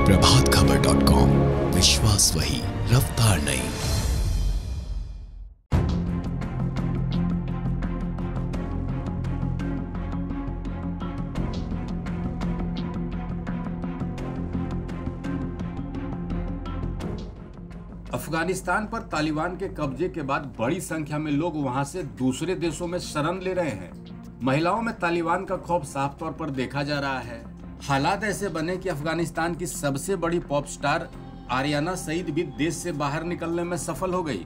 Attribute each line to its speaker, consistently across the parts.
Speaker 1: प्रभातखबर.com, विश्वास वही, रफ्तार नहीं।
Speaker 2: अफगानिस्तान पर तालिबान के कब्जे के बाद बड़ी संख्या में लोग वहां से दूसरे देशों में शरण ले रहे हैं। महिलाओं में तालिबान का खौफ साफ तौर पर देखा जा रहा है। हालात ऐसे बने कि अफगानिस्तान की सबसे बड़ी पॉप स्टार आरियाना सईद भी देश से बाहर निकलने में सफल हो गई।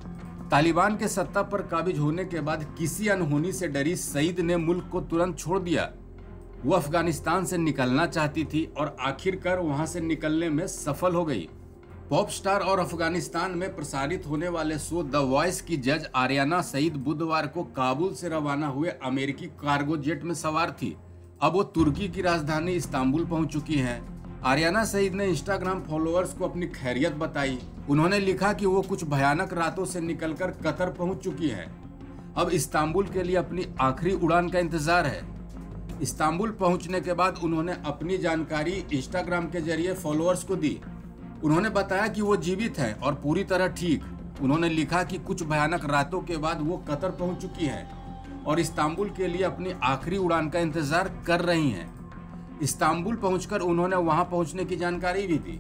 Speaker 2: तालिबान के सत्ता पर काबिज होने के बाद किसी अनहोनी से डरी सईद ने मुल्क को तुरंत छोड़ दिया। वो अफगानिस्तान से निकलना चाहती थी और आखिरकार वहां से निकलने में सफल हो गई। पॉप स्टार और अफगानिस्तान में प्रसारित होने वाले शो द वॉइस की जज आरियाना सईद बुधवार को काबुल से रवाना हुए अमेरिकी कार्गो जेट में सवार थी। अब वो तुर्की की राजधानी इस्तांबुल पहुंच चुकी हैं। आरियाना सईद ने इंस्टाग्राम फॉलोअर्स को अपनी खैरियत बताई। उन्होंने लिखा कि वो कुछ भयानक रातों से निकलकर कतर पहुंच चुकी हैं। अब इस्तांबुल के लिए अपनी आखिरी उड़ान का इंतजार है। इस्तांबुल पहुंचने के बाद उन्होंने अपनी जानकारी इंस्टाग्राम के जरिए फॉलोअर्स को दी। उन्होंने बताया कि वो जीवित हैं और पूरी तरह ठीक। उन्होंने लिखा कि कुछ भयानक रातों के बाद वो कतर पहुंच चुकी हैं और इस्तांबुल के लिए अपनी आखिरी उड़ान का इंतजार कर रही हैं। इस्तांबुल पहुंचकर उन्होंने वहां पहुंचने की जानकारी भी दी।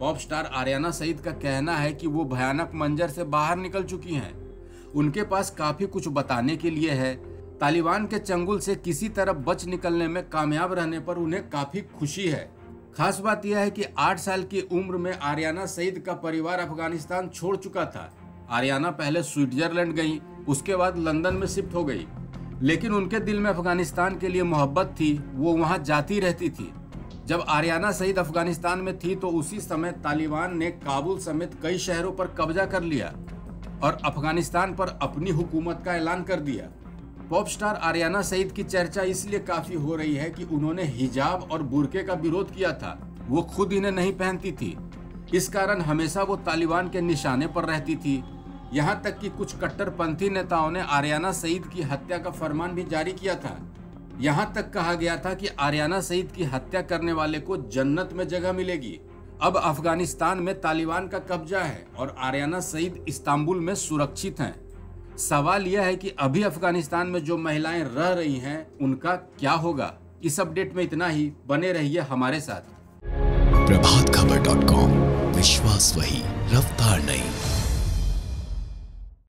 Speaker 2: पॉप स्टार आरियाना सईद का कहना है कि वो भयानक मंजर से बाहर निकल चुकी हैं। उनके पास काफी कुछ बताने के लिए है। तालिबान के चंगुल से किसी तरह बच निकलने में कामयाब रहने पर उन्हें काफी खुशी है। खास बात यह है कि 8 साल की उम्र में आरियाना सईद का परिवार अफगानिस्तान छोड़ चुका था। आरियाना पहले स्विट्जरलैंड गई, उसके बाद लंदन में शिफ्ट हो गई, लेकिन उनके दिल में अफगानिस्तान के लिए मोहब्बत थी। वो वहां जाती रहती थी। जब आरियाना सईद अफगानिस्तान में थी तो उसी समय तालिबान ने काबुल समेत कई शहरों पर कब्जा कर लिया और अफगानिस्तान पर अपनी हुकूमत का ऐलान कर दिया। पॉप स्टार आरियाना सईद की चर्चा इसलिए काफी हो रही है कि उन्होंने हिजाब और बुर्के का विरोध किया था। वो खुद इन्हें नहीं पहनती थी। इस कारण हमेशा वो तालिबान के निशाने पर रहती थी। यहाँ तक कि कुछ कट्टरपंथी नेताओं ने आरियाना सईद की हत्या का फरमान भी जारी किया था। यहाँ तक कहा गया था कि आरियाना सईद की हत्या करने वाले को जन्नत में जगह मिलेगी। अब अफगानिस्तान में तालिबान का कब्जा है और आरियाना सईद इस्तांबुल में सुरक्षित हैं। सवाल यह है कि अभी अफगानिस्तान में जो महिलाएं रह रही हैं उनका क्या होगा। इस अपडेट में इतना ही। बने रहिए हमारे साथ।
Speaker 1: प्रभातखबर.com, विश्वास वही, रफ्तार नहीं।